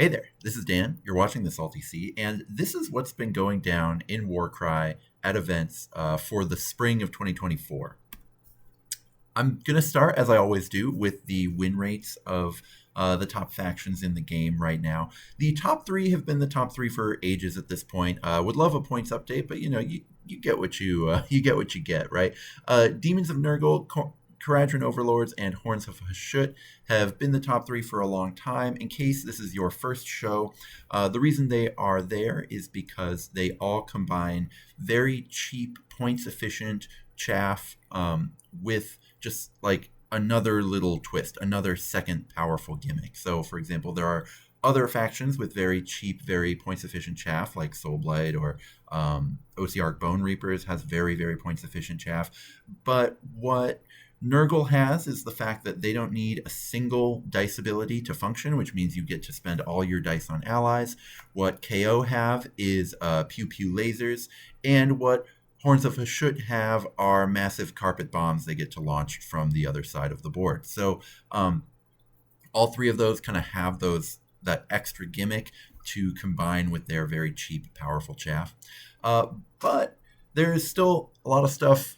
Hey there, this is Dan. You're watching the Salty Sea, and this is what's been going down in Warcry at events for the spring of 2024. I'm going to start, as I always do, with the win rates of the top factions in the game right now. The top three have been the top three for ages at this point. Would love a points update, but you get what you get what you get, right? Demons of Nurgle, Caradron Overlords, and Horns of Hashut have been the top three for a long time. In case this is your first show, the reason they are there is because they all combine very cheap, points efficient chaff with just like another little twist, another second powerful gimmick. So, for example, there are other factions with very cheap, very points efficient chaff, like Soulblight or OC Bone Reapers has very, very points efficient chaff. But what Nurgle has is the fact that they don't need a single dice ability to function, which means you get to spend all your dice on allies. What KO have is pew pew lasers, and what Horns of Hashut have are massive carpet bombs they get to launch from the other side of the board. So all three of those kind of have that extra gimmick to combine with their very cheap, powerful chaff. But there is still a lot of stuff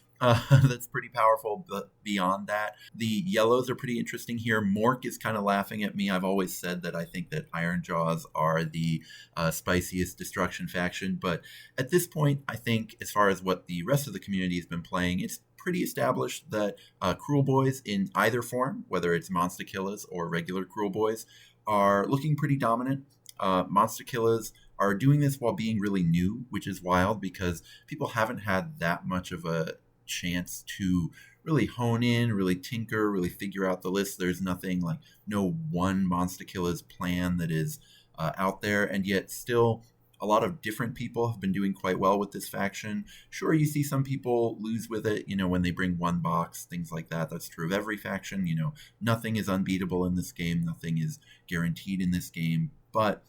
that's pretty powerful, but beyond that, the yellows are pretty interesting here. Mork is kind of laughing at me. I've always said that I think that Ironjaws are the spiciest destruction faction, but at this point, I think as far as what the rest of the community has been playing, it's pretty established that Cruel Boys in either form, whether it's Monster Killers or regular Cruel Boys, are looking pretty dominant. Monster Killers are doing this while being really new, which is wild because people haven't had that much of a chance to really hone in, really tinker, really figure out the list. There's nothing like no one Monster Killers plan that is out there, and yet still a lot of different people have been doing quite well with this faction. Sure, you see some people lose with it, when they bring one box, things like that. That's true of every faction. Nothing is unbeatable in this game. Nothing is guaranteed in this game, but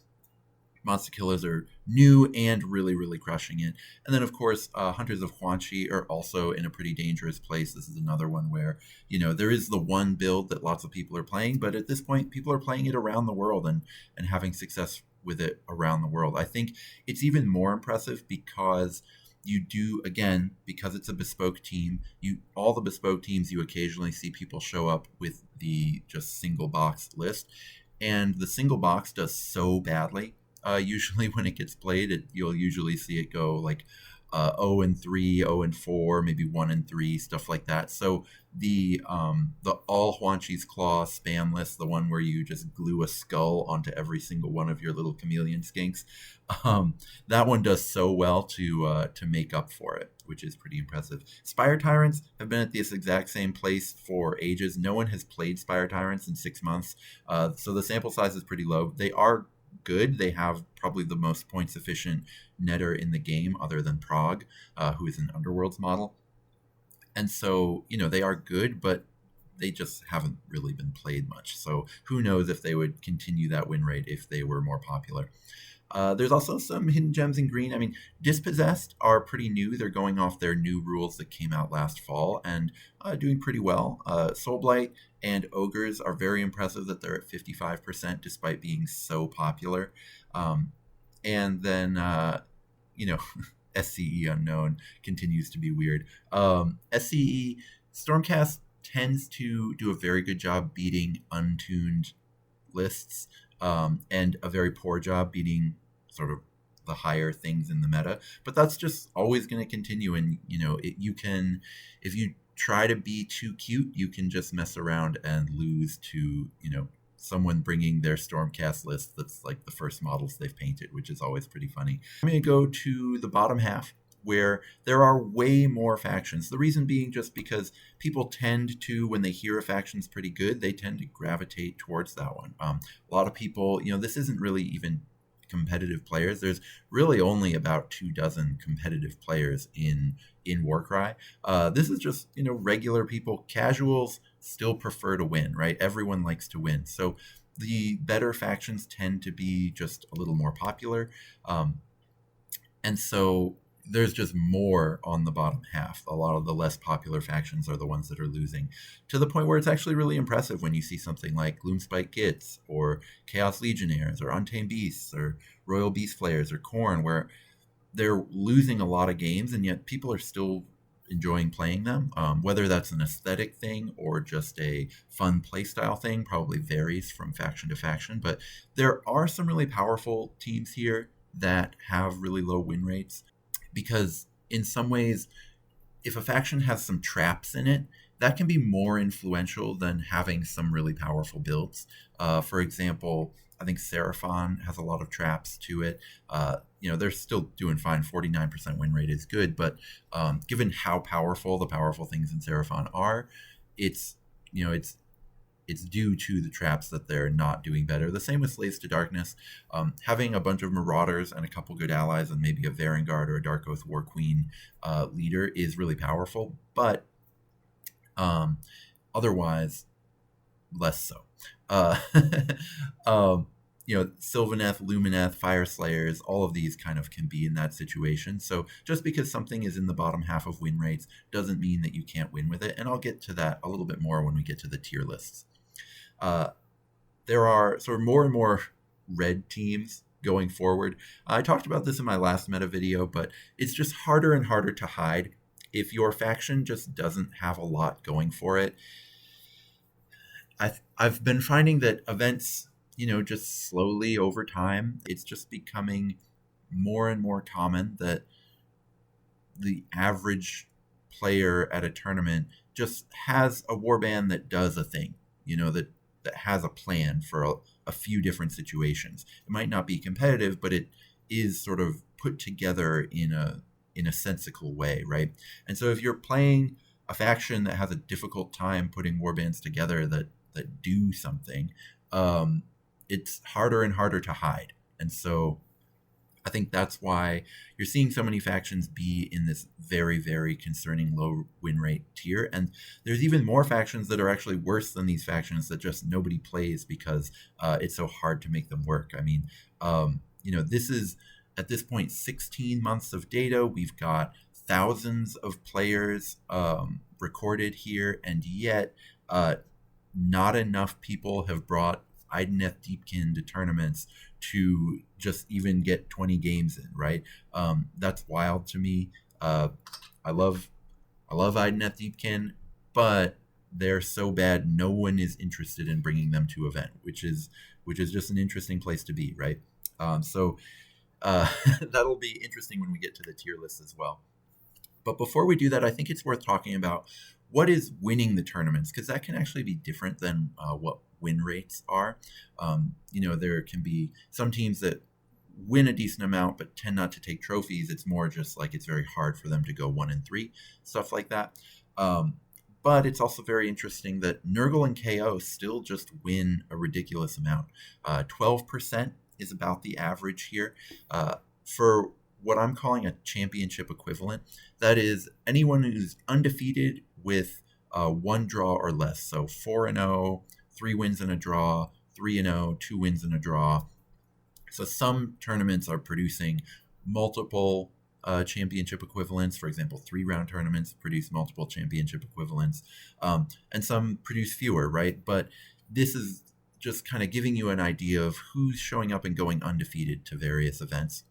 Monster Killers are new and really, really crushing it. And then, of course, Hunters of Huanchi are also in a pretty dangerous place. This is another one where, there is the one build that lots of people are playing, but at this point, people are playing it around the world and having success with it around the world. I think it's even more impressive because you do, again, because it's a bespoke team, all the bespoke teams, you occasionally see people show up with the just single box list. And the single box does so badly. Usually when it gets played, you'll usually see it go like 0-3, 0-4, maybe 1-3, stuff like that. So the all Huanchi's Claw spam list, the one where you just glue a skull onto every single one of your little chameleon skinks, that one does so well to make up for it, which is pretty impressive. Spire Tyrants have been at this exact same place for ages. No one has played Spire Tyrants in 6 months, so the sample size is pretty low. They are good. They have probably the most points efficient netter in the game other than Prague, who is an Underworlds model. And so, they are good, but they just haven't really been played much. So who knows if they would continue that win rate if they were more popular. There's also some hidden gems in green. I mean, Dispossessed are pretty new. They're going off their new rules that came out last fall and doing pretty well. Soulblight and Ogres are very impressive that they're at 55% despite being so popular. And then, SCE Unknown continues to be weird. SCE Stormcast tends to do a very good job beating untuned lists and a very poor job beating sort of the higher things in the meta. But that's just always going to continue. And, if you try to be too cute, you can just mess around and lose to, someone bringing their Stormcast list that's like the first models they've painted, which is always pretty funny. I'm going to go to the bottom half, where there are way more factions. The reason being just because people tend to, when they hear a faction's pretty good, they tend to gravitate towards that one. A lot of people, this isn't really even competitive players. There's really only about 24 competitive players in Warcry. This is just, regular people. Casuals still prefer to win, right? Everyone likes to win. So the better factions tend to be just a little more popular. And so there's just more on the bottom half. A lot of the less popular factions are the ones that are losing, to the point where it's actually really impressive when you see something like Gloomspite Gits or Chaos Legionnaires or Untamed Beasts or Royal Beast Flayers or Khorne, where they're losing a lot of games and yet people are still enjoying playing them. Whether that's an aesthetic thing or just a fun playstyle thing probably varies from faction to faction, but there are some really powerful teams here that have really low win rates, because in some ways, if a faction has some traps in it, that can be more influential than having some really powerful builds. For example, I think Seraphon has a lot of traps to it. They're still doing fine. 49% win rate is good, but given how powerful the powerful things in Seraphon are, it's you know it's due to the traps that they're not doing better. The same with Slaves to Darkness. Having a bunch of Marauders and a couple good allies and maybe a Varangard or a Dark Oath War Queen leader is really powerful, but otherwise, less so. Sylvaneth, Lumineth, Fire Slayers, all of these kind of can be in that situation. So just because something is in the bottom half of win rates doesn't mean that you can't win with it. And I'll get to that a little bit more when we get to the tier lists. There are sort of more and more red teams going forward. I talked about this in my last meta video, but it's just harder and harder to hide. If your faction just doesn't have a lot going for it, I've been finding that events, just slowly over time, it's just becoming more and more common that the average player at a tournament just has a warband that does a thing, that has a plan for a few different situations. It might not be competitive, but it is sort of put together in a sensical way, right? And so if you're playing a faction that has a difficult time putting warbands together that do something, it's harder and harder to hide. And so I think that's why you're seeing so many factions be in this very, very concerning low win rate tier. And there's even more factions that are actually worse than these factions that just nobody plays because it's so hard to make them work. I mean, this is, at this point, 16 months of data. We've got thousands of players recorded here, and yet not enough people have brought Idoneth Deepkin to tournaments to just even get 20 games in, right? That's wild to me. I love Idoneth Deepkin, but they're so bad no one is interested in bringing them to event, which is just an interesting place to be, right? That'll be interesting when we get to the tier list as well. But before we do that, I think it's worth talking about what is winning the tournaments, because that can actually be different than what win rates are. There can be some teams that win a decent amount but tend not to take trophies. It's more just like it's very hard for them to go 1-3, stuff like that. But it's also very interesting that Nurgle and KO still just win a ridiculous amount. 12% is about the average here. For what I'm calling a championship equivalent, that is anyone who's undefeated with one draw or less. So 4-0, 3 wins and a draw, 3-0, 2 wins and a draw. So some tournaments are producing multiple championship equivalents. For example, 3-round tournaments produce multiple championship equivalents, and some produce fewer, right? But this is just kind of giving you an idea of who's showing up and going undefeated to various events.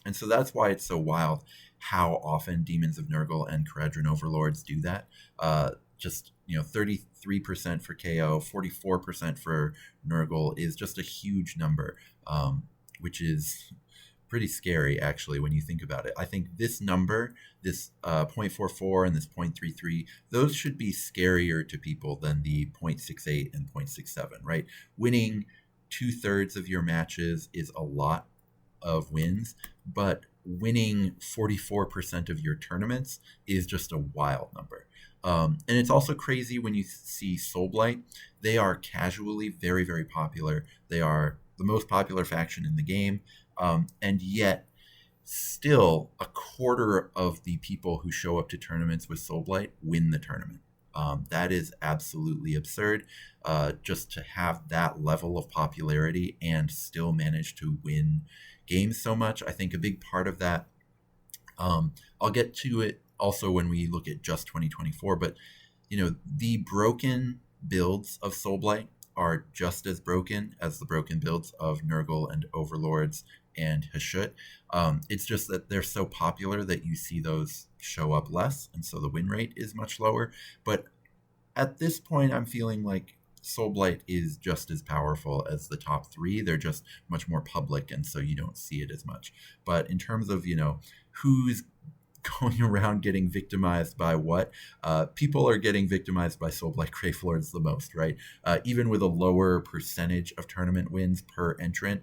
And so that's why it's so wild how often Demons of Nurgle and Caradhran Overlords do that. 33% for KO, 44% for Nurgle is just a huge number, which is pretty scary, actually, when you think about it. I think this number, this 0.44 and this 0.33, those should be scarier to people than the 0.68 and 0.67, right? Winning 2/3 of your matches is a lot of wins, but winning 44% of your tournaments is just a wild number. And it's also crazy when you see Soulblight. They are casually very, very popular. They are the most popular faction in the game, and yet still a quarter of the people who show up to tournaments with Soulblight win the tournament. That is absolutely absurd, just to have that level of popularity and still manage to win games so much. I think a big part of that I'll get to it also when we look at just 2024, but the broken builds of Soulblight are just as broken as the broken builds of Nurgle and Overlords and Hashut. It's just that they're so popular that you see those show up less, and so the win rate is much lower. But at this point, I'm feeling like Soulblight is just as powerful as the top three. They're just much more public, and so you don't see it as much. But in terms of who's going around getting victimized by what, people are getting victimized by Soulblight Grave Lords the most, right? Even with a lower percentage of tournament wins per entrant,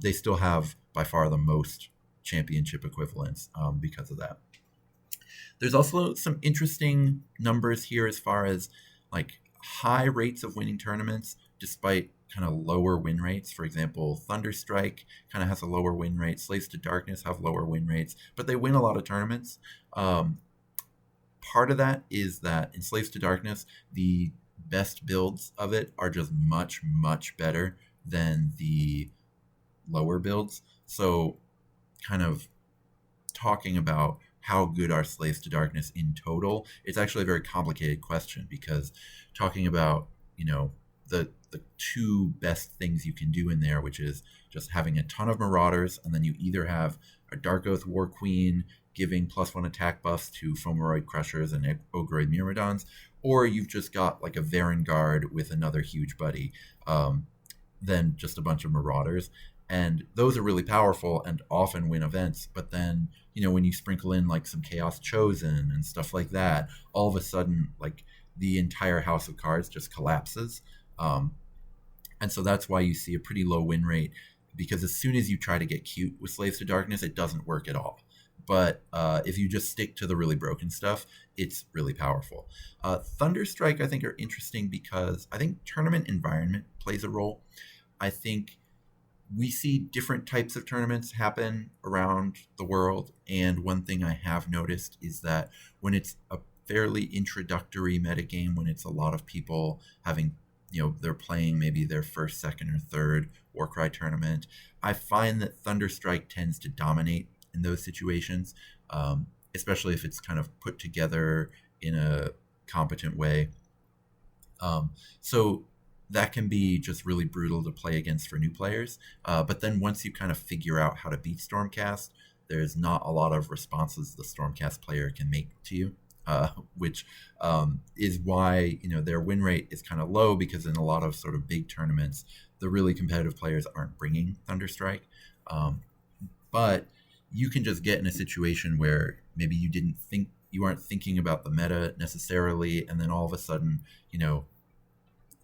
they still have by far the most championship equivalents because of that. There's also some interesting numbers here as far as like high rates of winning tournaments despite kind of lower win rates. For example, Thunderstrike kind of has a lower win rate. Slaves to Darkness have lower win rates, but they win a lot of tournaments. Part of that is that in Slaves to Darkness, the best builds of it are just much, much better than the lower builds. So kind of talking about how good are Slaves to Darkness in total, it's actually a very complicated question, because talking about, the two best things you can do in there, which is just having a ton of Marauders, and then you either have a Dark Oath War Queen giving +1 attack buffs to Fomoroid Crushers and Ogroid Myrmidons, or you've just got like a Varen Guard with another huge buddy, then just a bunch of Marauders. And those are really powerful and often win events. But then, when you sprinkle in like some Chaos Chosen and stuff like that, all of a sudden, like the entire house of cards just collapses. And so that's why you see a pretty low win rate, because as soon as you try to get cute with Slaves to Darkness, it doesn't work at all. But if you just stick to the really broken stuff, it's really powerful. Thunderstrike, I think, are interesting because I think tournament environment plays a role. I think we see different types of tournaments happen around the world, and one thing I have noticed is that when it's a fairly introductory metagame, when it's a lot of people having, they're playing maybe their first, second, or third Warcry tournament, I find that Thunderstrike tends to dominate in those situations, especially if it's kind of put together in a competent way. So that can be just really brutal to play against for new players. But then once you kind of figure out how to beat Stormcast, there's not a lot of responses the Stormcast player can make to you, which is why their win rate is kind of low, because in a lot of sort of big tournaments, the really competitive players aren't bringing Thunderstrike. But you can just get in a situation where maybe you aren't thinking about the meta necessarily, and then all of a sudden,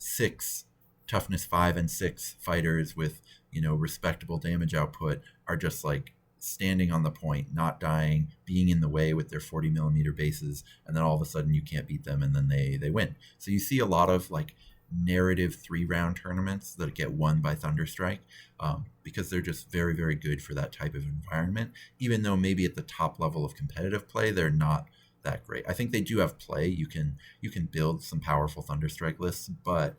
6 toughness 5 and 6 fighters with respectable damage output are just like standing on the point, not dying, being in the way with their 40 millimeter bases, and then all of a sudden you can't beat them, and then they win. So you see a lot of like narrative 3-round tournaments that get won by Thunderstrike, because they're just very, very good for that type of environment, even though maybe at the top level of competitive play they're not that great. I think they do have play. You can build some powerful Thunderstrike lists, but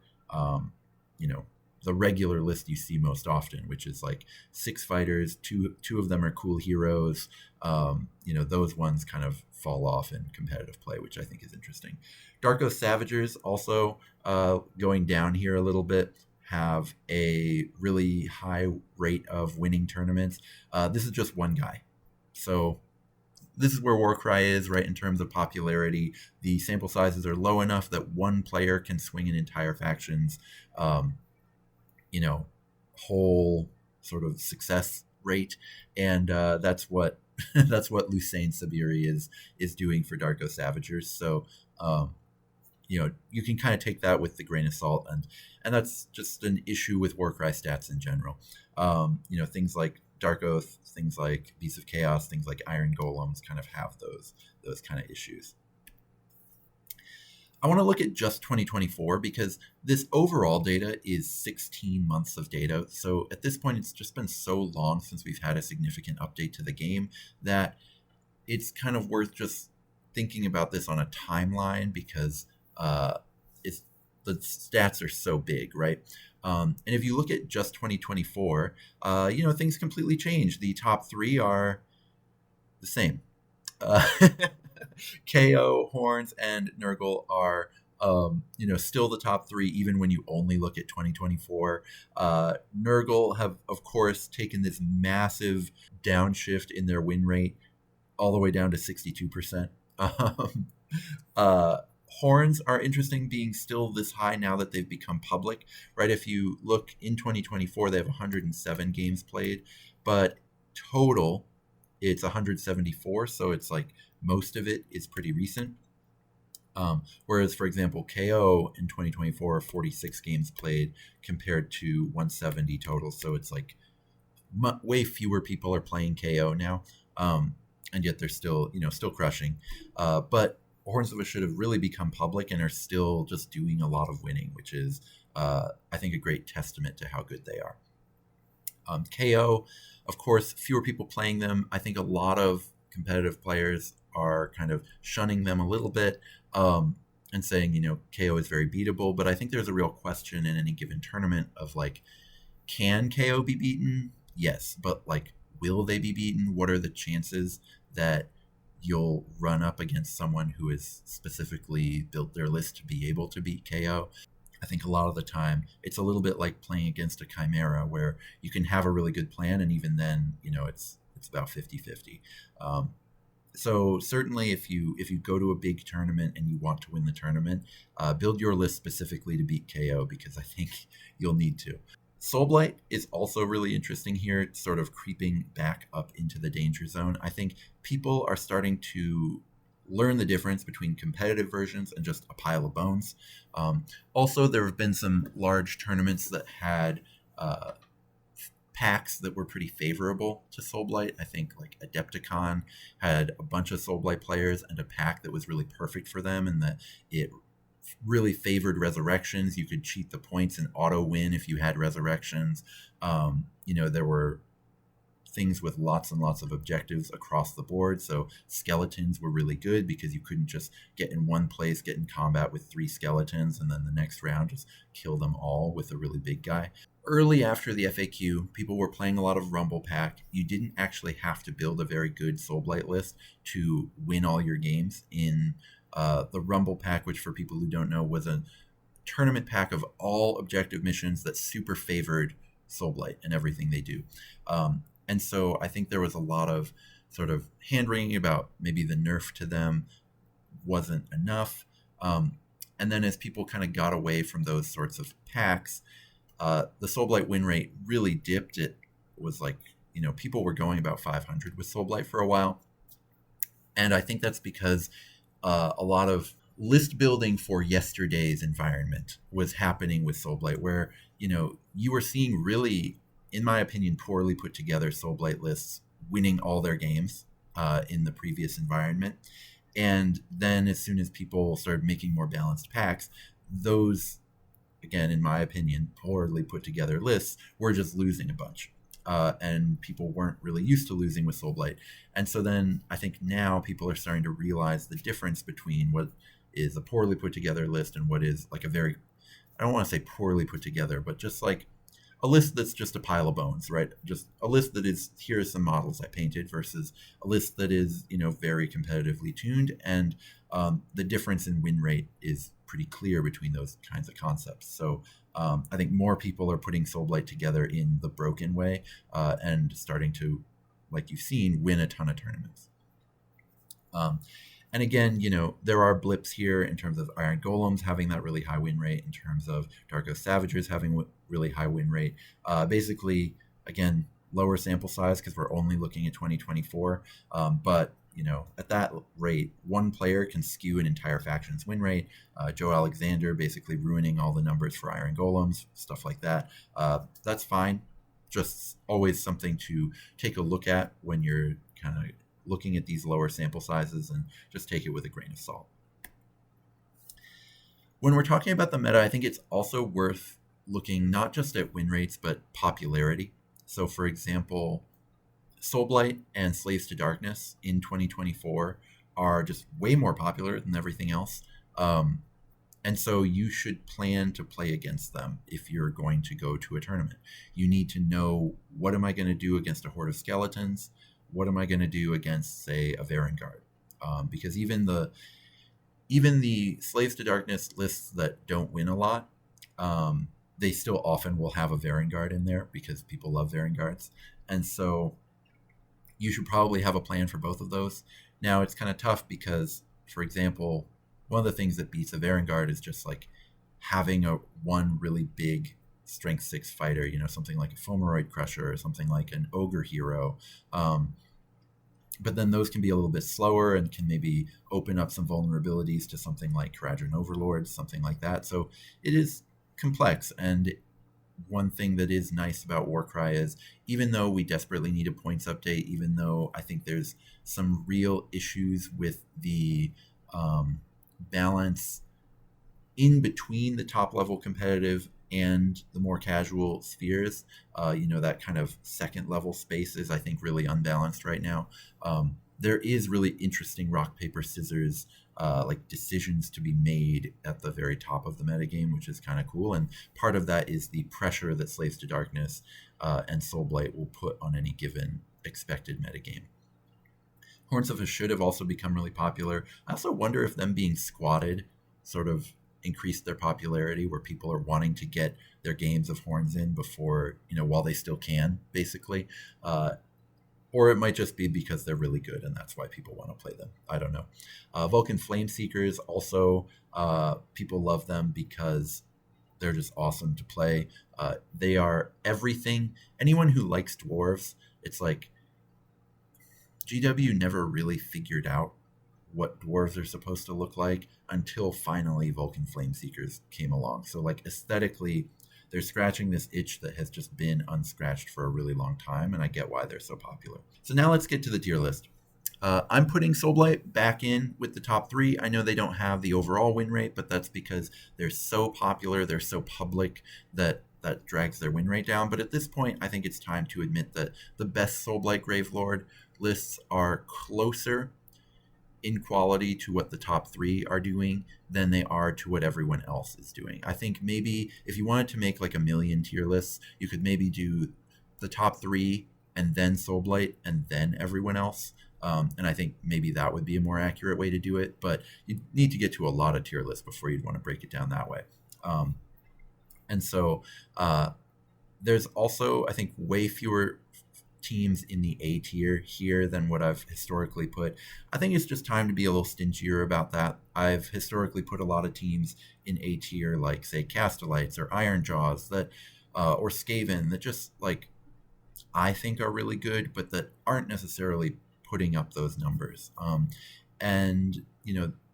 the regular list you see most often, which is like 6 fighters, two of them are cool heroes, those ones kind of fall off in competitive play, which I think is interesting. Dark Oath Savagers also going down here a little bit, have a really high rate of winning tournaments. This is just one guy. So this is where Warcry is, right, in terms of popularity. The sample sizes are low enough that one player can swing an entire faction's, whole sort of success rate, and that's what Lucane Sabiri is doing for Dark Oath Savagers. So, you can kind of take that with the grain of salt, and that's just an issue with Warcry stats in general. Things like Dark Oath, things like Beasts of Chaos, things like Iron Golems kind of have those kind of issues. I want to look at just 2024 because this overall data is 16 months of data. So at this point, it's just been so long since we've had a significant update to the game that it's kind of worth just thinking about this on a timeline, because the stats are so big, right? And if you look at just 2024, things completely change. The top 3 are the same. Uh, KO, Horns, and Nurgle are still the top three, even when you only look at 2024. Nurgle have, of course, taken this massive downshift in their win rate all the way down to 62%. Um, Horns are interesting being still this high now that they've become public, right? If you look in 2024, they have 107 games played, but total it's 174, so it's like most of it is pretty recent. Whereas, for example, KO in 2024, 46 games played compared to 170 total, so it's like way fewer people are playing KO now, and yet they're still still crushing. But Horns of a should have really become public and are still just doing a lot of winning, which is I think a great testament to how good they are. KO, of course, fewer people playing them. I think a lot of competitive players are kind of shunning them a little bit and saying, KO is very beatable. But I think there's a real question in any given tournament of like, can KO be beaten? Yes, but like, will they be beaten? What are the chances that you'll run up against someone who has specifically built their list to be able to beat KO? I think a lot of the time it's a little bit like playing against a chimera where you can have a really good plan and even then, it's about 50-50. So certainly if you go to a big tournament and you want to win the tournament, build your list specifically to beat KO because I think you'll need to. Soulblight is also really interesting here. It's sort of creeping back up into the danger zone. I think people are starting to learn the difference between competitive versions and just a pile of bones. Also, there have been some large tournaments that had packs that were pretty favorable to Soulblight. I think like Adepticon had a bunch of Soulblight players and a pack that was really perfect for them, and that it really favored resurrections. You could cheat the points and auto win if you had resurrections. There were things with lots and lots of objectives across the board. So skeletons were really good because you couldn't just get in one place, get in combat with 3 skeletons, and then the next round just kill them all with a really big guy. Early after the FAQ, people were playing a lot of Rumble Pack. You didn't actually have to build a very good Soulblight list to win all your games in the Rumble Pack, which for people who don't know was a tournament pack of all objective missions that super favored Soulblight and everything they do. And so I think there was a lot of sort of hand-wringing about maybe the nerf to them wasn't enough. And then as people kind of got away from those sorts of packs, the Soulblight win rate really dipped. It was like, people were going about 500 with Soulblight for a while. And I think that's because a lot of list building for yesterday's environment was happening with Soulblight, where, you were seeing really, in my opinion, poorly put together Soulblight lists winning all their games in the previous environment. And then as soon as people started making more balanced packs, those, again, in my opinion, poorly put together lists were just losing a bunch. And people weren't really used to losing with Soulblight. And so then I think now people are starting to realize the difference between what is a poorly put together list and what is like a very, I don't want to say poorly put together, but just like a list that's just a pile of bones, right? Just a list that is, here are some models I painted versus a list that is, very competitively tuned. And the difference in win rate is pretty clear between those kinds of concepts. So I think more people are putting Soulblight together in the broken way and starting to, like you've seen, win a ton of tournaments. And again, there are blips here in terms of Iron Golems having that really high win rate, in terms of Dark Oath Savagers having really high win rate. Basically, again, lower sample size because we're only looking at 2024. But, at that rate, one player can skew an entire faction's win rate. Joe Alexander basically ruining all the numbers for Iron Golems, stuff like that. That's fine. Just always something to take a look at when you're kind of looking at these lower sample sizes, and just take it with a grain of salt. When we're talking about the meta, I think it's also worth looking not just at win rates, but popularity. So for example, Soulblight and Slaves to Darkness in 2024 are just way more popular than everything else. And so you should plan to play against them if you're going to go to a tournament. You need to know, what am I going to do against a horde of skeletons? What am I going to do against, say, a Varangard? because even the Slaves to Darkness lists that don't win a lot, they still often will have a Varengard in there because people love Varengards. And so you should probably have a plan for both of those. Now, it's kind of tough because, for example, one of the things that beats a Varengard is just like having one really big strength 6 fighter, something like a Fomeroid Crusher or something like an Ogre Hero. But then those can be a little bit slower and can maybe open up some vulnerabilities to something like Kharadron Overlords, something like that. So it is complex. And one thing that is nice about Warcry is even though we desperately need a points update, even though I think there's some real issues with the balance in between the top level competitive and the more casual spheres, that kind of second level space is, I think, really unbalanced right now. There is really interesting rock, paper, scissors, like decisions to be made at the very top of the metagame, which is kind of cool. And part of that is the pressure that Slaves to Darkness and Soulblight will put on any given expected metagame. Horns of Should have also become really popular. I also wonder if them being squatted sort of increased their popularity, where people are wanting to get their games of Horns in before, while they still can, basically. Or it might just be because they're really good and that's why people want to play them. I don't know. Vulcan Flameseekers also, people love them because they're just awesome to play. They are everything. Anyone who likes dwarves, it's like GW never really figured out what dwarves are supposed to look like until finally Vulcan Flameseekers came along. So like aesthetically, they're scratching this itch that has just been unscratched for a really long time, and I get why they're so popular. So now let's get to the tier list. I'm putting Soulblight back in with the top 3. I know they don't have the overall win rate, but that's because they're so popular, they're so public that drags their win rate down. But at this point, I think it's time to admit that the best Soulblight Gravelord lists are closer in quality to what the top 3 are doing than they are to what everyone else is doing. I think maybe if you wanted to make like a million tier lists, you could maybe do the top 3 and then Soulblight and then everyone else. And I think maybe that would be a more accurate way to do it, but you need to get to a lot of tier lists before you'd want to break it down that way. And so there's also, I think, way fewer teams in the A tier here than what I've historically put. I think it's just time to be a little stingier about that. I've historically put a lot of teams in A tier, like say Castellites or Ironjaws that, or Skaven, that just like I think are really good, but that aren't necessarily putting up those numbers. And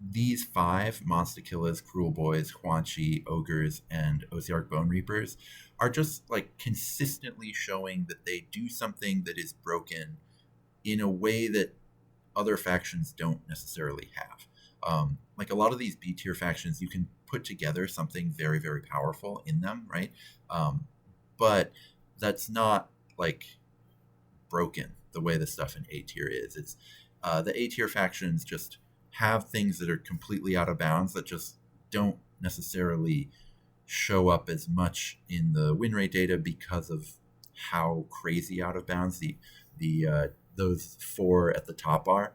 these 5 Monster Killers, Cruel Boys, Huanchi, Ogres, and Osiarch Bone Reapers are just like consistently showing that they do something that is broken in a way that other factions don't necessarily have. Like a lot of these B tier factions, you can put together something very, very powerful in them, right? But that's not like broken the way the stuff in A tier is. It's the A tier factions just have things that are completely out of bounds that just don't necessarily show up as much in the win rate data because of how crazy out of bounds the those 4 at the top are.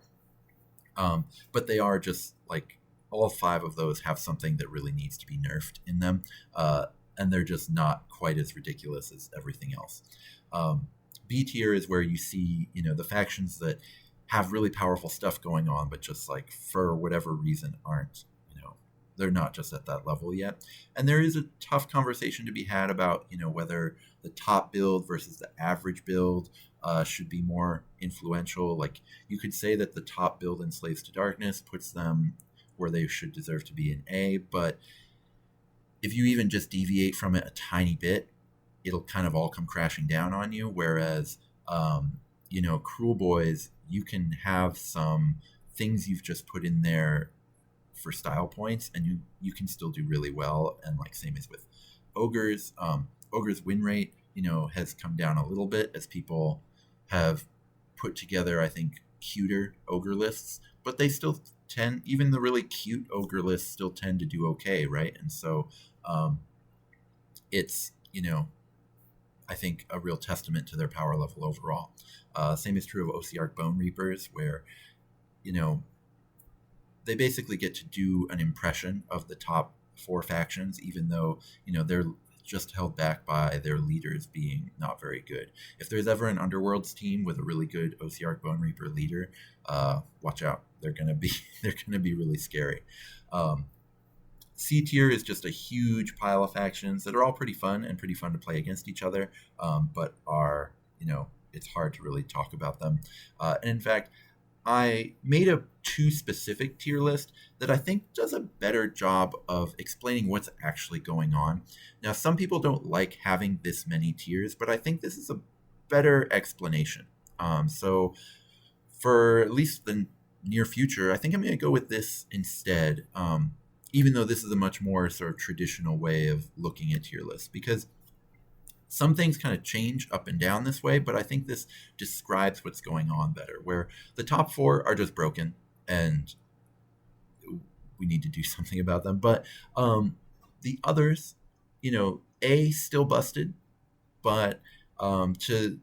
But they are just like all 5 of those have something that really needs to be nerfed in them, and they're just not quite as ridiculous as everything else. B tier is where you see the factions that have really powerful stuff going on, but just like for whatever reason aren't, they're not just at that level yet. And there is a tough conversation to be had about, whether the top build versus the average build should be more influential. Like you could say that the top build in Slaves to Darkness puts them where they should deserve to be in A, but if you even just deviate from it a tiny bit, it'll kind of all come crashing down on you. Whereas, Cruel Boys, you can have some things you've just put in there for style points and you can still do really well. And like same as with Ogres, Ogres win rate, has come down a little bit as people have put together, I think, cuter Ogre lists, but they still tend, even the really cute Ogre lists still tend to do okay, right? And so it's, I think a real testament to their power level overall. Same is true of Osiarch Bone Reapers, where, they basically get to do an impression of the top four factions, even though they're just held back by their leaders being not very good. If there's ever an Underworlds team with a really good OCR Bone Reaper leader, watch out. They're gonna be they're gonna be really scary. C tier is just a huge pile of factions that are all pretty fun and pretty fun to play against each other, but are it's hard to really talk about them. And in fact, I made a too specific tier list that I think does a better job of explaining what's actually going on. Now, some people don't like having this many tiers, but I think this is a better explanation. So, for at least the near future, I think I'm going to go with this instead, even though this is a much more sort of traditional way of looking at tier lists, because some things kind of change up and down this way, but I think this describes what's going on better, where the top four are just broken and we need to do something about them. But the others, A, still busted, but to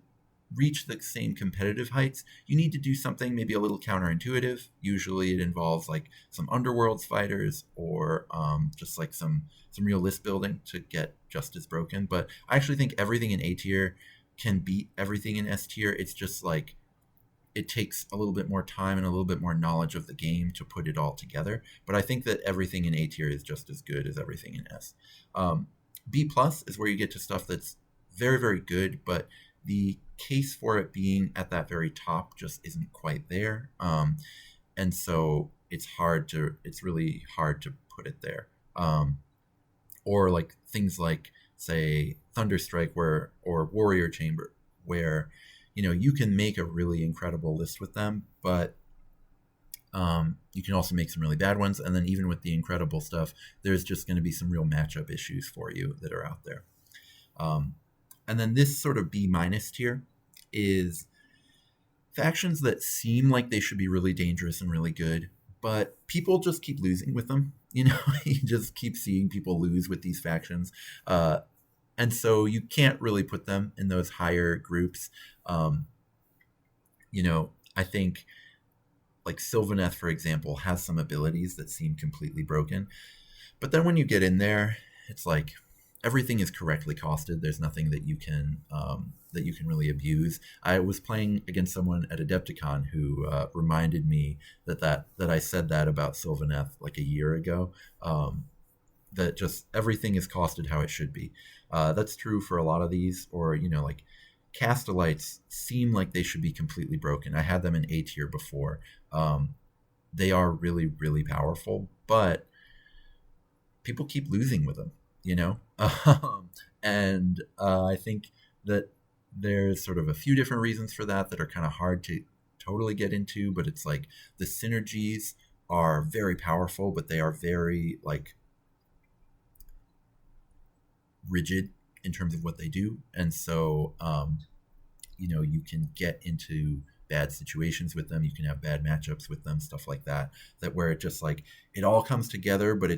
reach the same competitive heights, you need to do something maybe a little counterintuitive. Usually it involves like some Underworlds fighters or just like some real list building to get just as broken. But I actually think everything in A tier can beat everything in S tier. It's just like it takes a little bit more time and a little bit more knowledge of the game to put it all together. But I think that everything in A tier is just as good as everything in S. B plus is where you get to stuff that's very, very good, but the case for it being at that very top just isn't quite there. And so it's really hard to put it there. Or like things like, say, Thunderstrike or Warrior Chamber, where you can make a really incredible list with them, but you can also make some really bad ones. And then even with the incredible stuff, there's just going to be some real matchup issues for you that are out there. And then this sort of B minus tier is factions that seem like they should be really dangerous and really good, but people just keep losing with them. You just keep seeing people lose with these factions. And so you can't really put them in those higher groups. I think like Sylvaneth, for example, has some abilities that seem completely broken. But then when you get in there, it's like everything is correctly costed. There's nothing that you can really abuse. I was playing against someone at Adepticon who reminded me that I said that about Sylvaneth like a year ago. That just everything is costed how it should be. That's true for a lot of these, or like Castellites seem like they should be completely broken. I had them in A tier before. They are really, really powerful, but people keep losing with them. And I think that there's sort of a few different reasons for that are kind of hard to totally get into, but it's like the synergies are very powerful, but they are very like rigid in terms of what they do. And so, you can get into bad situations with them. You can have bad matchups with them, stuff like that where it just like, it all comes together, but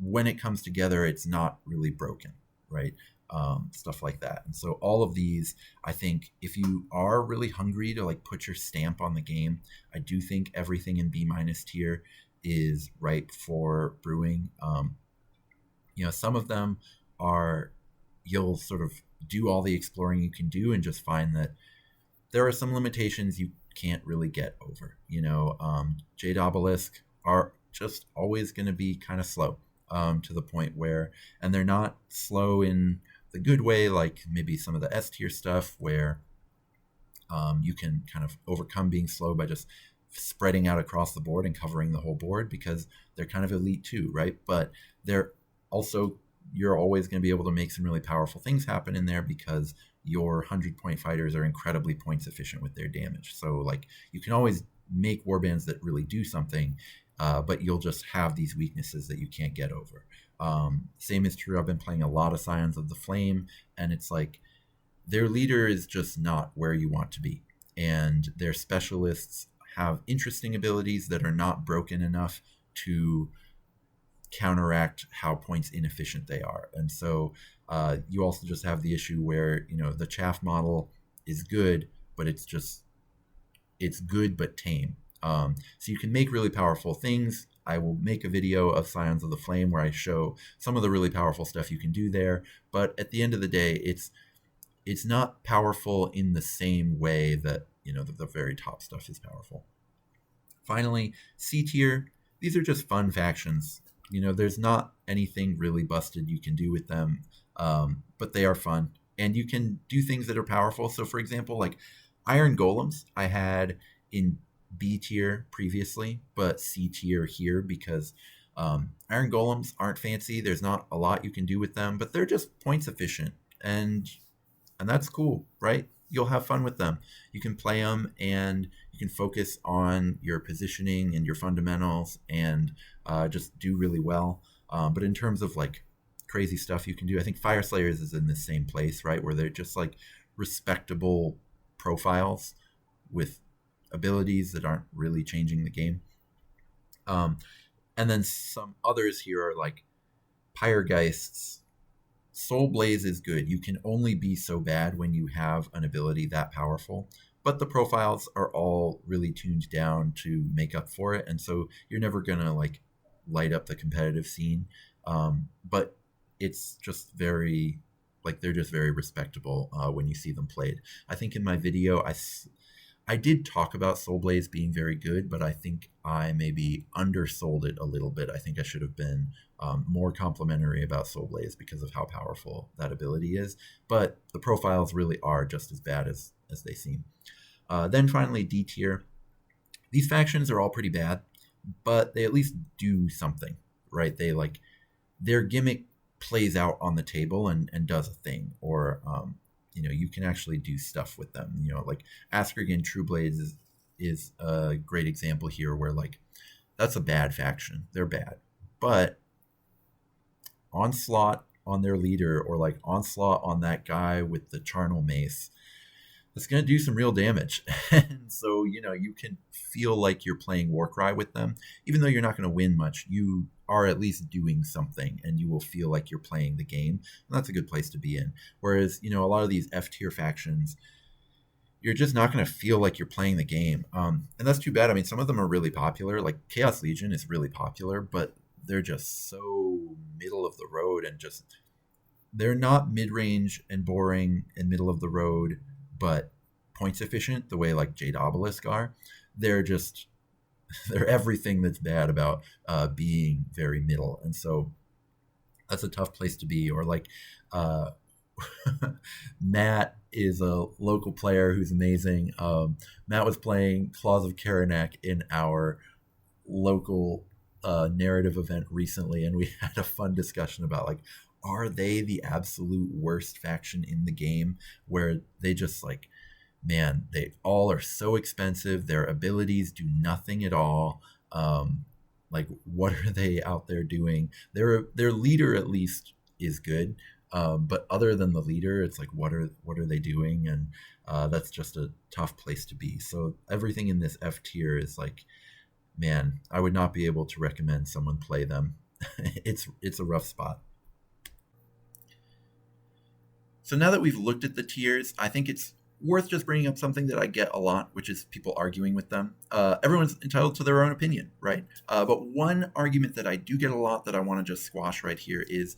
when it comes together, it's not really broken, right? Stuff like that. And so all of these, I think if you are really hungry to like put your stamp on the game, I do think everything in B minus tier is ripe for brewing. Some of them are, you'll sort of do all the exploring you can do and just find that there are some limitations you can't really get over. Jade Obelisk are just always going to be kind of slow. To the point where, and they're not slow in the good way, like maybe some of the S tier stuff where you can kind of overcome being slow by just spreading out across the board and covering the whole board, because they're kind of elite too, right? But they're also, you're always going to be able to make some really powerful things happen in there because your 100-point fighters are incredibly points efficient with their damage. So like you can always make warbands that really do something, but you'll just have these weaknesses that you can't get over. Same is true. I've been playing a lot of Scions of the Flame, and it's like their leader is just not where you want to be. And their specialists have interesting abilities that are not broken enough to counteract how points inefficient they are. And so you also just have the issue where, the chaff model is good, but it's good but tame. So you can make really powerful things. I will make a video of Scions of the Flame where I show some of the really powerful stuff you can do there. But at the end of the day, it's not powerful in the same way that, the very top stuff is powerful. Finally, C tier. These are just fun factions. There's not anything really busted you can do with them, but they are fun. And you can do things that are powerful. So, for example, like Iron Golems, I had in B tier previously, but C tier here because Iron Golems aren't fancy. There's not a lot you can do with them, but they're just points efficient. And that's cool, right? You'll have fun with them. You can play them and you can focus on your positioning and your fundamentals and just do really well. But in terms of like crazy stuff you can do, I think Fire Slayers is in the same place, right? Where they're just like respectable profiles with abilities that aren't really changing the game. And then some others here are like Pyregeists. Soul Blaze is good. You can only be so bad when you have an ability that powerful, but the profiles are all really tuned down to make up for it, and so you're never gonna like light up the competitive scene. But it's just very they're just very respectable when you see them played. I think in my video I did talk about Soul Blaze being very good, but I think I maybe undersold it a little bit. I think I should have been more complimentary about Soul Blaze because of how powerful that ability is. But the profiles really are just as bad as they seem. Then finally, D tier. These factions are all pretty bad, but they at least do something, right? They their gimmick plays out on the table and does a thing, or you can actually do stuff with them. Like Askrigan True Blades is a great example here where that's a bad faction. They're bad. But Onslaught on their leader or Onslaught on that guy with the charnel mace, it's going to do some real damage. And so, you can feel like you're playing Warcry with them. Even though you're not going to win much, you are at least doing something and you will feel like you're playing the game. And that's a good place to be in. Whereas, a lot of these F tier factions, you're just not going to feel like you're playing the game. And that's too bad. I mean, some of them are really popular. Like Chaos Legion is really popular, but they're just so middle of the road and they're not mid-range and boring and middle of the road, but points efficient the way like Jade Obelisk are. They're everything that's bad about being very middle. And so that's a tough place to be. Or Matt is a local player who's amazing. Matt was playing Claws of Karanak in our local narrative event recently, and we had a fun discussion about are they the absolute worst faction in the game, where they just man, they all are so expensive, their abilities do nothing at all. What are they out there doing? Their leader at least is good, but other than the leader, it's what are they doing? And that's just a tough place to be. So everything in this F tier is man, I would not be able to recommend someone play them. It's a rough spot. So now that we've looked at the tiers, I think it's worth just bringing up something that I get a lot, which is people arguing with them. Everyone's entitled to their own opinion, right? But one argument that I do get a lot that I want to just squash right here is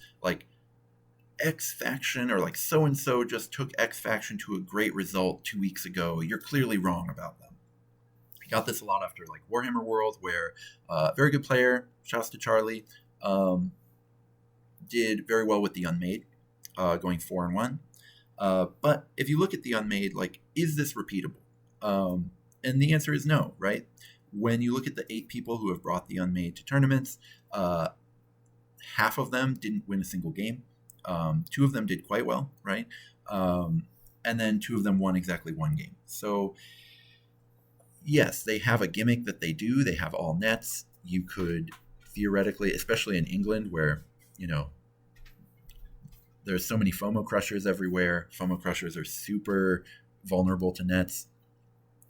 X faction or so-and-so just took X faction to a great result 2 weeks ago. You're clearly wrong about them. I got this a lot after Warhammer World, where very good player, shouts to Charlie, did very well with the Unmade, going 4-1. But if you look at the Unmade, is this repeatable? And the answer is no, right? When you look at the 8 people who have brought the Unmade to tournaments, half of them didn't win a single game. 2 of them did quite well, right? And then 2 of them won exactly 1 game. So yes, they have a gimmick that they do. They have all nets. You could theoretically, especially in England where, there's so many FOMO crushers everywhere. FOMO crushers are super vulnerable to nets.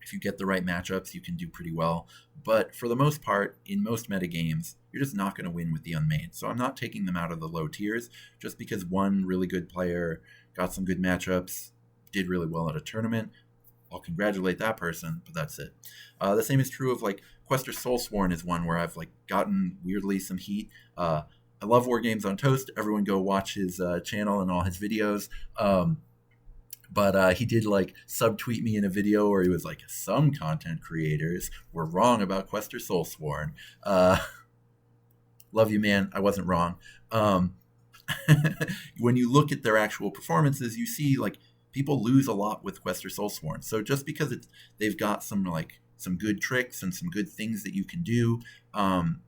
If you get the right matchups, you can do pretty well. But for the most part, in most metagames, you're just not going to win with the Unmade. So I'm not taking them out of the low tiers just because one really good player got some good matchups, did really well at a tournament. I'll congratulate that person, but that's it. The same is true of like Quester Soulsworn is one where I've like gotten weirdly some heat. I love War Games on Toast. Everyone go watch his channel and all his videos. But he did like subtweet me in a video where he was like, some content creators were wrong about Quester Soulsworn. Love you, man. I wasn't wrong. When you look at their actual performances, you see like people lose a lot with Quester Soulsworn. So just because they've got some good tricks and some good things that you can do, I'm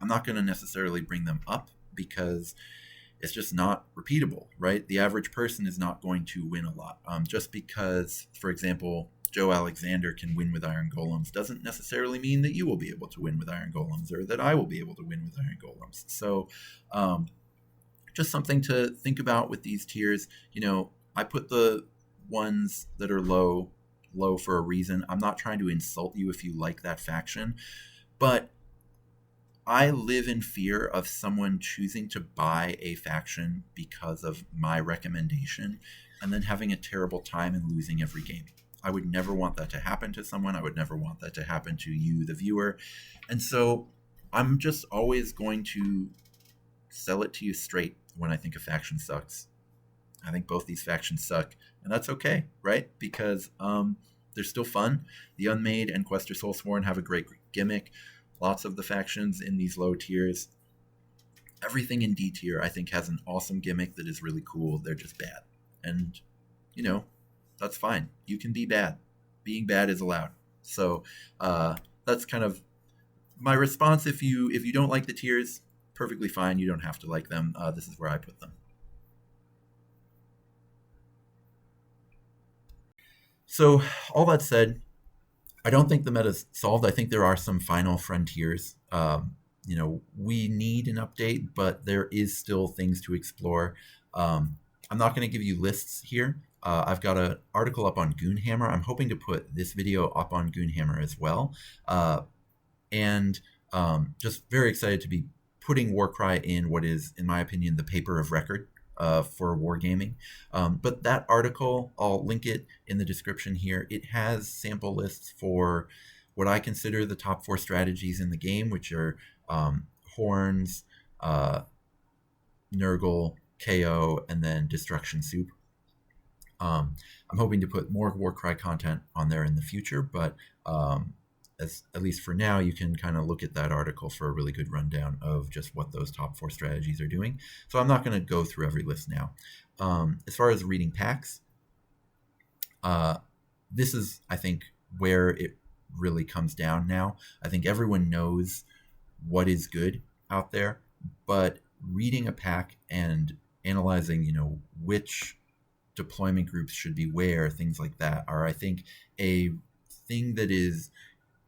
not going to necessarily bring them up because it's just not repeatable, right? The average person is not going to win a lot. Just because, for example, Joe Alexander can win with Iron Golems doesn't necessarily mean that you will be able to win with Iron Golems or that I will be able to win with Iron Golems. So just something to think about with these tiers. I put the ones that are low for a reason. I'm not trying to insult you if you like that faction, but I live in fear of someone choosing to buy a faction because of my recommendation and then having a terrible time and losing every game. I would never want that to happen to someone. I would never want that to happen to you, the viewer. And so I'm just always going to sell it to you straight when I think a faction sucks. I think both these factions suck, and that's okay, right? Because they're still fun. The Unmade and Quester Soulsworn have a great gimmick. Lots of the factions in these low tiers, everything in D tier, I think has an awesome gimmick that is really cool. They're just bad. And, that's fine. You can be bad. Being bad is allowed. So that's kind of my response. If you don't like the tiers, perfectly fine. You don't have to like them. This is where I put them. So all that said, I don't think the meta's solved. I think there are some final frontiers. We need an update, but there is still things to explore. I'm not going to give you lists here. I've got an article up on Goonhammer. I'm hoping to put this video up on Goonhammer as well. And just very excited to be putting Warcry in what is, in my opinion, the paper of record for wargaming. But that article, I'll link it in the description here. It has sample lists for what I consider the top 4 strategies in the game, which are Horns, Nurgle, KO, and then Destruction Soup. I'm hoping to put more Warcry content on there in the future, but at least for now, you can kind of look at that article for a really good rundown of just what those top 4 strategies are doing. So I'm not going to go through every list now. As far as reading packs, this is, I think, where it really comes down now. I think everyone knows what is good out there, but reading a pack and analyzing, which deployment groups should be where, things like that, are, I think, a thing that is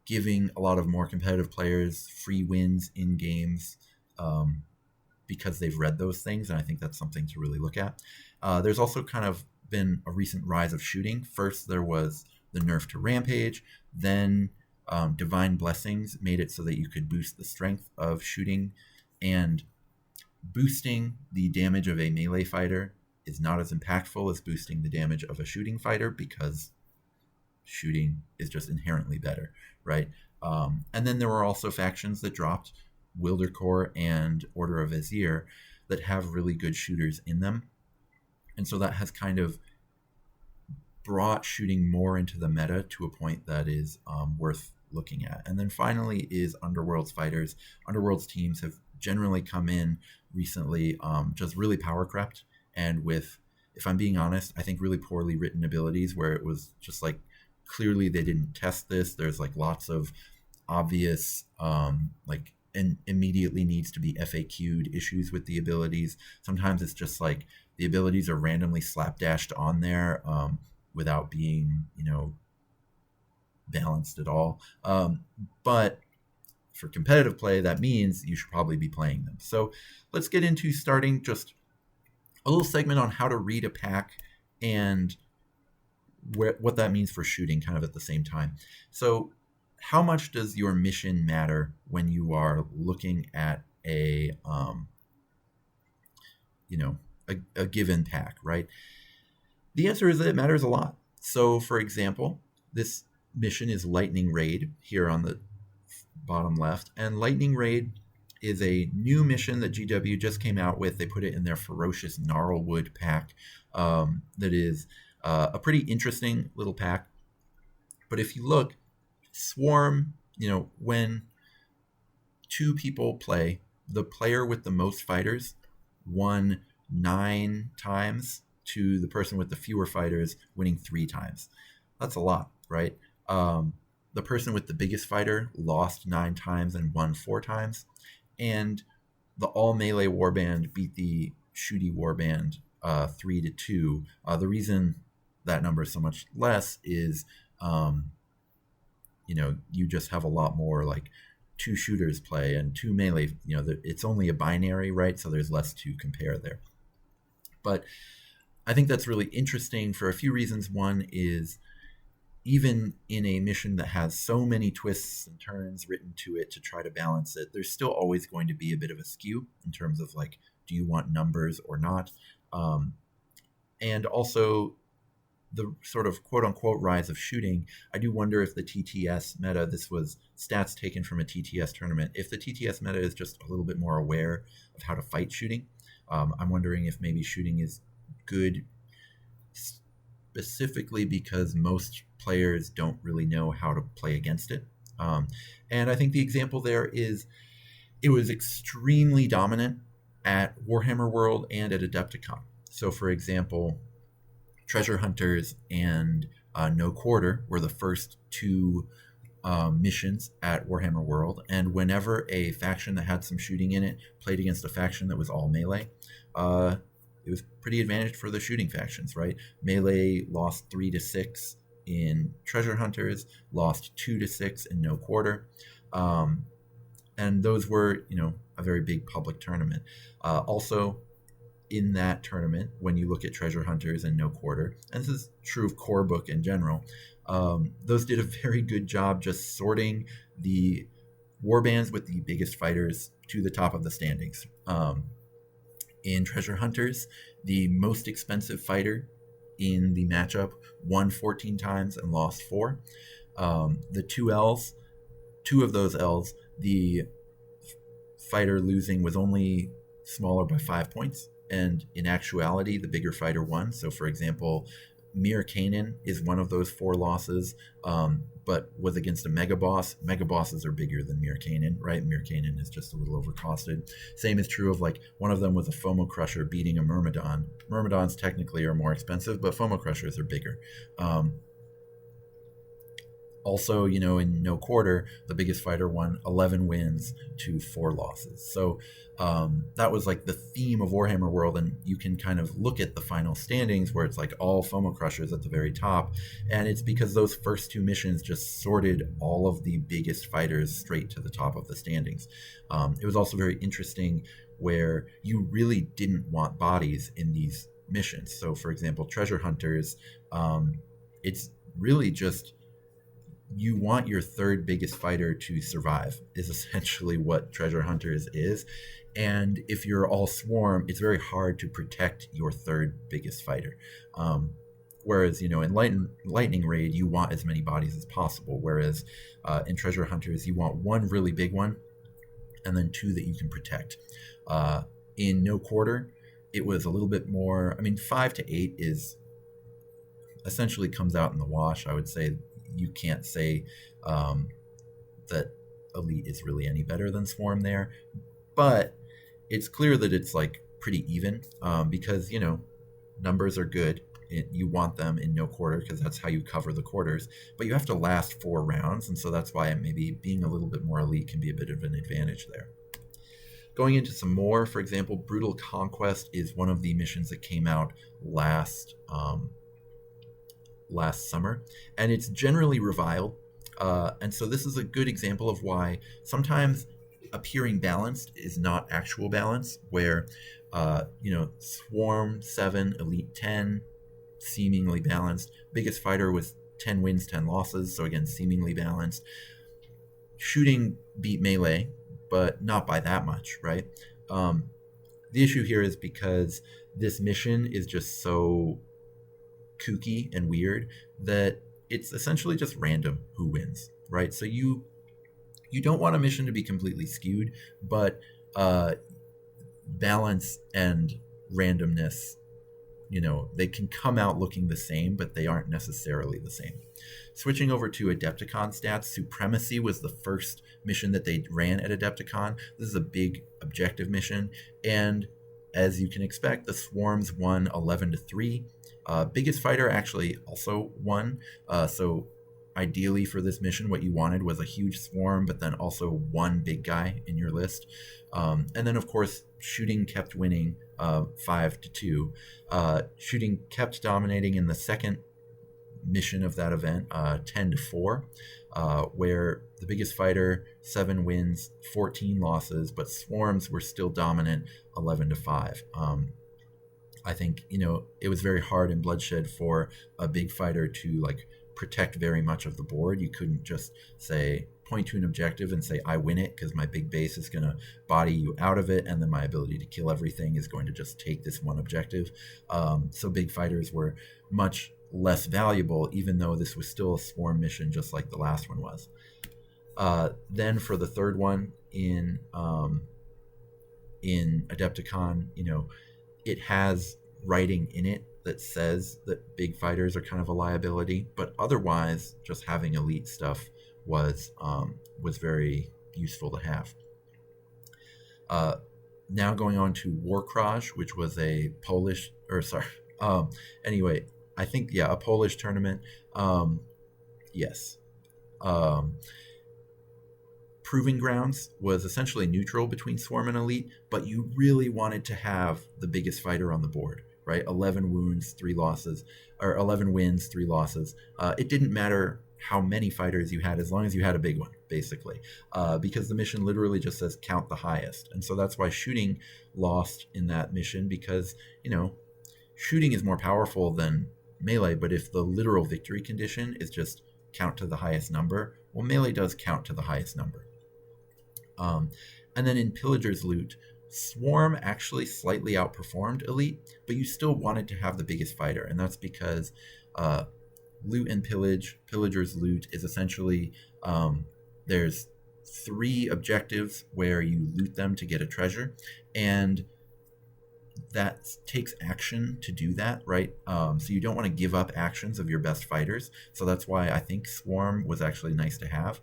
giving a lot of more competitive players free wins in games because they've read those things, and I think that's something to really look at. There's also kind of been a recent rise of shooting. First, there was the nerf to Rampage, then Divine Blessings made it so that you could boost the strength of shooting, and boosting the damage of a melee fighter is not as impactful as boosting the damage of a shooting fighter because shooting is just inherently better, right? And then there were also factions that dropped, Wildercore and Order of Azir, that have really good shooters in them. And so that has kind of brought shooting more into the meta to a point that is worth looking at. And then finally is Underworlds fighters. Underworlds teams have generally come in recently just really power crept, and with, if I'm being honest, I think really poorly written abilities where it was just like, clearly they didn't test this. There's like lots of obvious and immediately needs to be FAQ'd issues with the abilities. Sometimes it's just like the abilities are randomly slapdashed on there without being, balanced at all. But for competitive play, that means you should probably be playing them. So let's get into starting just a little segment on how to read a pack and what that means for shooting kind of at the same time. So how much does your mission matter when you are looking at a given pack, right? The answer is that it matters a lot. So for example, This mission is Lightning Raid here on the bottom left. And Lightning Raid is a new mission that GW just came out with. They put it in their Ferocious Gnarlwood pack. That is a pretty interesting little pack. But if you look, Swarm, when two people play, the player with the most fighters won 9 times to the person with the fewer fighters winning 3 times. That's a lot, right? The person with the biggest fighter lost 9 times and won 4 times. And the all melee warband beat the shooty warband 3-2. The reason that number is so much less is, you just have a lot more like 2 shooters play and 2 melee. It's only a binary, right? So there's less to compare there. But I think that's really interesting for a few reasons. One is, even in a mission that has so many twists and turns written to it to try to balance it, there's still always going to be a bit of a skew in terms of like, do you want numbers or not? And also the sort of quote unquote rise of shooting. I do wonder if the TTS meta, this was stats taken from a TTS tournament, if the TTS meta is just a little bit more aware of how to fight shooting. I'm wondering if maybe shooting is good specifically because most players don't really know how to play against it. And I think the example there is it was extremely dominant at Warhammer World and at Adepticon. So, for example, Treasure Hunters and No Quarter were the first 2 missions at Warhammer World, and whenever a faction that had some shooting in it played against a faction that was all melee, it was pretty advantaged for the shooting factions, right? Melee lost 3-6 in Treasure Hunters, lost 2-6 in No Quarter, and those were, a very big public tournament. Also, in that tournament, when you look at Treasure Hunters and No Quarter, and this is true of Core Book in general, those did a very good job just sorting the warbands with the biggest fighters to the top of the standings. In Treasure Hunters, the most expensive fighter in the matchup won 14 times and lost 4. The 2 Ls, 2 of those Ls, the fighter losing was only smaller by 5 points. And in actuality, the bigger fighter won. So, for example, Mir Kanan is one of those 4 losses, but was against a mega boss. Mega bosses are bigger than Mir Kanan, right? Mir Kanan is just a little overcosted. Same is true of like one of them was a Fomo Crusher beating a Myrmidon. Myrmidons technically are more expensive, but Fomo Crushers are bigger. Also, in No Quarter, the biggest fighter won 11 wins to 4 losses. So that was like the theme of Warhammer World, and you can kind of look at the final standings where it's like all Fomo Crushers at the very top, and it's because those first 2 missions just sorted all of the biggest fighters straight to the top of the standings. It was also very interesting where you really didn't want bodies in these missions. So, for example, Treasure Hunters, it's really just you want your 3rd biggest fighter to survive is essentially what Treasure Hunters is. And if you're all Swarm, it's very hard to protect your 3rd biggest fighter. Whereas, in Lightning Raid, you want as many bodies as possible. Whereas in Treasure Hunters, you want 1 really big one and then 2 that you can protect. In No Quarter, it was a little bit more, 5 to 8 is essentially comes out in the wash. I would say you can't say that Elite is really any better than Swarm there, but it's clear that it's like pretty even because numbers are good. You want them in No Quarter because that's how you cover the quarters, but you have to last 4 rounds, and so that's why maybe being a little bit more elite can be a bit of an advantage there. Going into some more, for example, Brutal Conquest is one of the missions that came out last summer, and it's generally reviled. And so this is a good example of why sometimes appearing balanced is not actual balance, where Swarm 7, Elite 10, seemingly balanced. Biggest fighter was 10 wins, 10 losses, so again, seemingly balanced. Shooting beat melee, but not by that much, right? The issue here is because this mission is just so kooky and weird that it's essentially just random who wins, right? So you don't want a mission to be completely skewed, but balance and randomness, they can come out looking the same, but they aren't necessarily the same. Switching over to Adepticon stats, Supremacy was the first mission that they ran at Adepticon. This is a big objective mission, and as you can expect, the Swarms won 11-3. Biggest Fighter actually also won. So ideally for this mission, what you wanted was a huge swarm, but then also one big guy in your list. And then, of course, Shooting kept winning 5-2. Shooting kept dominating in the second mission of that event, 10-4, where the Biggest Fighter 7 wins, 14 losses, but Swarms were still dominant, 11-5. I think it was very hard in Bloodshed for a big fighter to protect very much of the board. You couldn't just point to an objective and say I win it because my big base is going to body you out of it, and then my ability to kill everything is going to just take this one objective. So big fighters were much less valuable, even though this was still a swarm mission just like the last one was. Then for the third one in Adepticon, it has writing in it that says that big fighters are kind of a liability, but otherwise just having elite stuff was very useful to have. Now going on to Warcry, which was a Polish, anyway, I think, a Polish tournament. Yes. Proving Grounds was essentially neutral between Swarm and Elite, but you really wanted to have the biggest fighter on the board, right? 11 wounds, 3 losses, or 11 wins, 3 losses. It didn't matter how many fighters you had as long as you had a big one, basically, because the mission literally just says count the highest. And so that's why Shooting lost in that mission, because, Shooting is more powerful than Melee, but if the literal victory condition is just count to the highest number, well, Melee does count to the highest number. And then in Pillager's Loot, Swarm actually slightly outperformed Elite, but you still wanted to have the biggest fighter, and that's because Loot and Pillager's Loot is essentially there's 3 objectives where you loot them to get a treasure, and that takes action to do that, right? So you don't want to give up actions of your best fighters, so that's why I think Swarm was actually nice to have.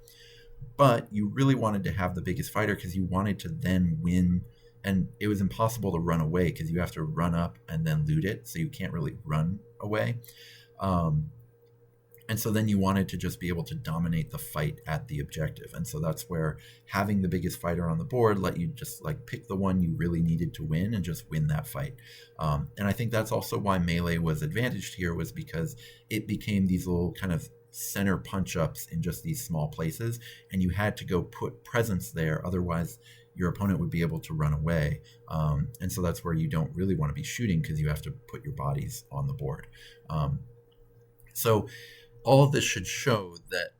But you really wanted to have the biggest fighter because you wanted to then win, and it was impossible to run away because you have to run up and then loot it, so you can't really run away. And so then you wanted to just be able to dominate the fight at the objective. And so that's where having the biggest fighter on the board let you just pick the one you really needed to win and just win that fight. And I think that's also why Melee was advantaged here, was because it became these little kind of center punch-ups in just these small places, and you had to go put presence there, otherwise your opponent would be able to run away. And so that's where you don't really want to be shooting, because you have to put your bodies on the board. So all of this should show that,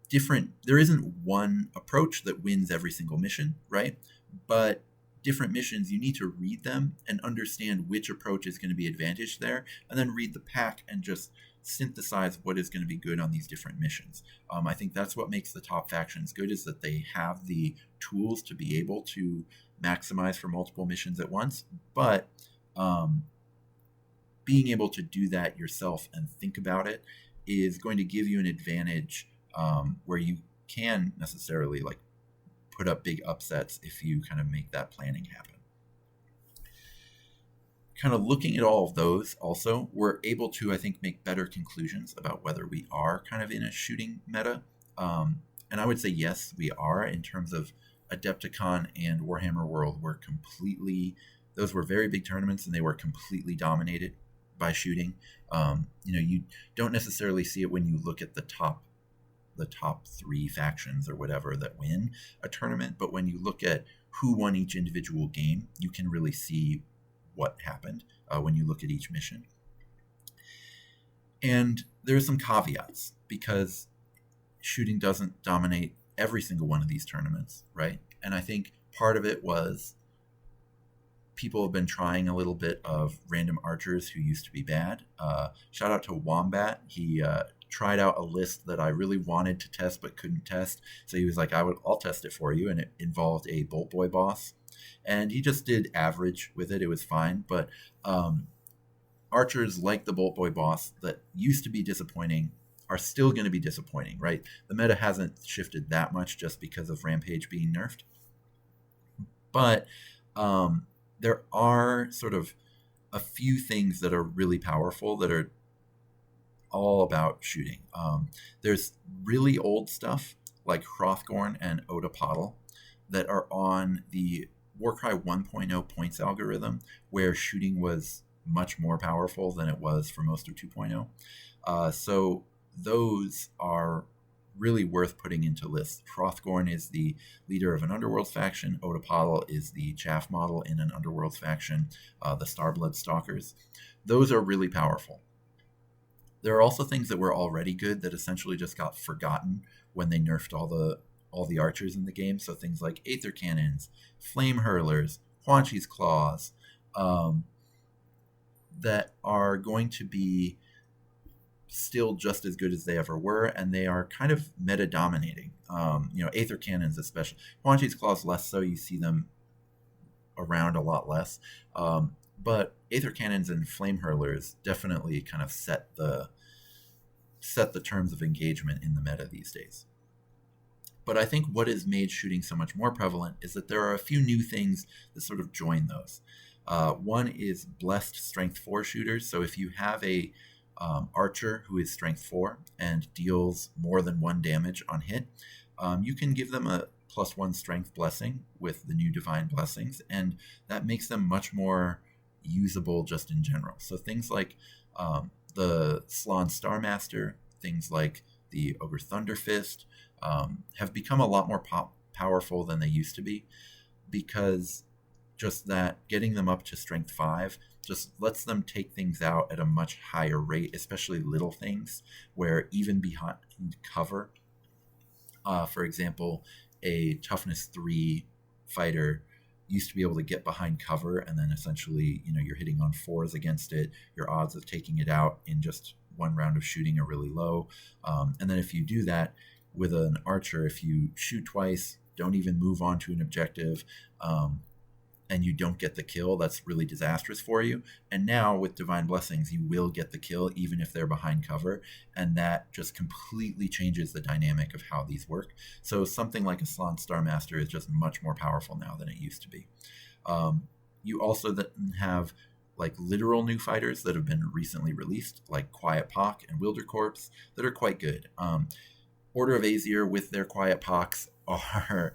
there isn't one approach that wins every single mission, right? But different missions, you need to read them and understand which approach is going to be advantaged there, and then read the pack and just synthesize what is going to be good on these different missions. I think that's what makes the top factions good, is that they have the tools to be able to maximize for multiple missions at once, but being able to do that yourself and think about it is going to give you an advantage where you can necessarily put up big upsets if you kind of make that planning happen. Kind of looking at all of those, also, we're able to, I think, make better conclusions about whether we are kind of in a shooting meta. And I would say yes, we are, in terms of Adepticon and Warhammer World were those were very big tournaments, and they were completely dominated by shooting. You don't necessarily see it when you look at the top 3 factions or whatever that win a tournament, but when you look at who won each individual game, you can really see what happened when you look at each mission. And there's some caveats, because shooting doesn't dominate every single one of these tournaments, right? And I think part of it was people have been trying a little bit of random archers who used to be bad. Shout out to Wombat. He tried out a list that I really wanted to test but couldn't test. So he was like, I'll test it for you. And it involved a Bolt Boy boss. And he just did average with it. It was fine. But archers like the Bolt Boy boss that used to be disappointing are still going to be disappointing, right? The meta hasn't shifted that much just because of Rampage being nerfed. But there are sort of a few things that are really powerful that are all about shooting. There's really old stuff like Hrothgorn and Odapodle that are on the Warcry 1.0 points algorithm, where shooting was much more powerful than it was for most of 2.0. So those are really worth putting into lists. Hrothgorn is the leader of an Underworlds faction. Odapodle is the chaff model in an Underworlds faction, the Starblood Stalkers. Those are really powerful. There are also things that were already good that essentially just got forgotten when they nerfed all the archers in the game. So things like Aether Cannons, Flame Hurlers, Huanchi's Claws, that are going to be still just as good as they ever were, and they are kind of meta dominating. Aether Cannons especially. Huanchi's Claws less so, you see them around a lot less. But Aether Cannons and Flame Hurlers definitely kind of set the terms of engagement in the meta these days. But I think what has made shooting so much more prevalent is that there are a few new things that sort of join those. One is blessed Strength 4 shooters. So if you have a archer who is Strength 4 and deals more than 1 damage on hit, you can give them a +1 Strength blessing with the new Divine Blessings, and that makes them much more usable just in general. So things like the Slann Starmaster, things like the Ogre Thunderfist have become a lot more powerful than they used to be, because just that getting them up to Strength 5 just lets them take things out at a much higher rate, especially little things where even behind cover, for example, a Toughness 3 fighter used to be able to get behind cover, and then essentially, you're hitting on 4s against it. Your odds of taking it out in just one round of shooting are really low. And then if you do that with an archer, if you shoot twice, don't even move on to an objective, and you don't get the kill, that's really disastrous for you. And now with Divine Blessings, you will get the kill even if they're behind cover, and that just completely changes the dynamic of how these work. So something like a Slann Starmaster is just much more powerful now than it used to be. You also then have like literal new fighters that have been recently released, like Quiet Pock and Wildercorpse, that are quite good. Order of Azir with their Quiet Pox are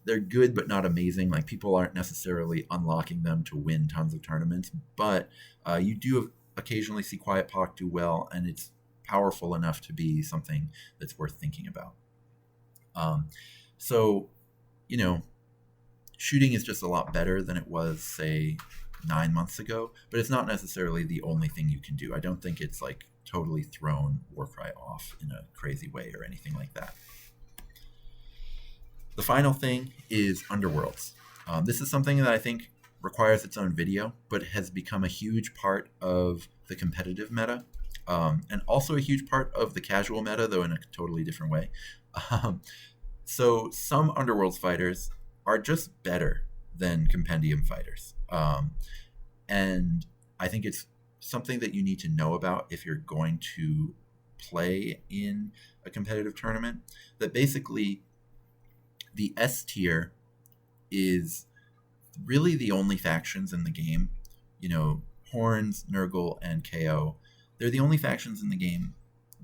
they're good but not amazing. Like, people aren't necessarily unlocking them to win tons of tournaments, but you do occasionally see Quiet Pock do well, and it's powerful enough to be something that's worth thinking about. So shooting is just a lot better than it was, say, 9 months ago, but it's not necessarily the only thing you can do. I don't think it's like totally thrown Warcry off in a crazy way or anything like that. The final thing is Underworlds. This is something that I think requires its own video, but has become a huge part of the competitive meta, and also a huge part of the casual meta, though in a totally different way. So some Underworlds fighters are just better than Compendium fighters. And I think it's something that you need to know about if you're going to play in a competitive tournament, that basically the S tier is really the only factions in the game. Horns, Nurgle, and KO. They're the only factions in the game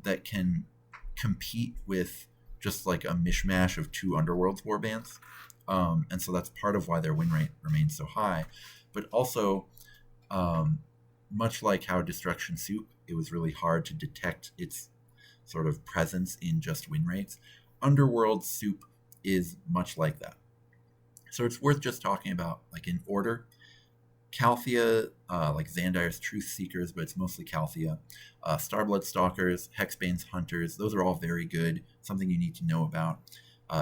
that can compete with just like a mishmash of 2 Underworlds warbands. And so that's part of why their win rate remains so high. But also, much like how Destruction Soup, it was really hard to detect its sort of presence in just win rates. Underworld Soup is much like that. So it's worth just talking about, like, in order. Calthea, like Xandire's Truth Seekers, but it's mostly Calthea. Starblood Stalkers, Hexbane's Hunters, those are all very good, something you need to know about.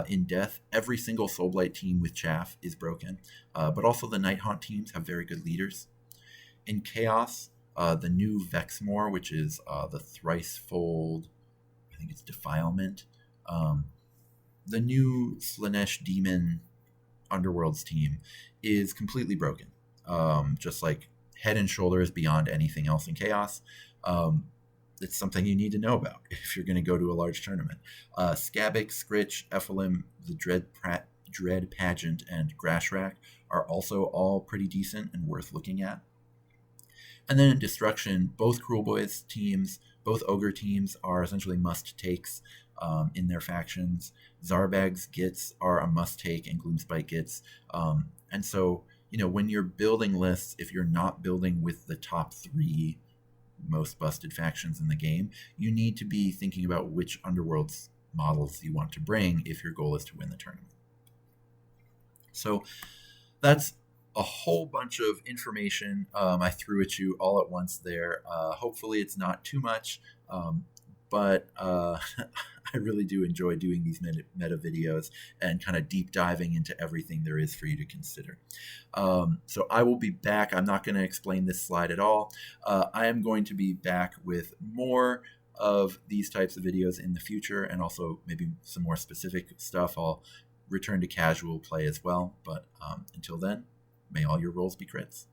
In Death, every single Soulblight team with Chaff is broken, but also the Nighthaunt teams have very good leaders. In Chaos, the new Vexmore, which is the Thricefold, I think it's Defilement, the new Slanesh Demon Underworlds team is completely broken. Just like head and shoulders beyond anything else in Chaos. It's something you need to know about if you're going to go to a large tournament. Skabic, Scritch, Ephelim, the Dread Pageant, and Grashrack are also all pretty decent and worth looking at. And then in Destruction, both Cruel Boys teams, both Ogre teams are essentially must-takes in their factions. Zarbag's Gits are a must-take, and Gloomspite Gits. And so, when you're building lists, if you're not building with the top 3 most busted factions in the game, you need to be thinking about which Underworlds models you want to bring if your goal is to win the tournament. So that's a whole bunch of information I threw at you all at once there. Hopefully it's not too much, but I really do enjoy doing these meta videos and kind of deep diving into everything there is for you to consider. So I will be back. I'm not going to explain this slide at all. I am going to be back with more of these types of videos in the future, and also maybe some more specific stuff. I'll return to casual play as well. But until then, may all your rolls be crits.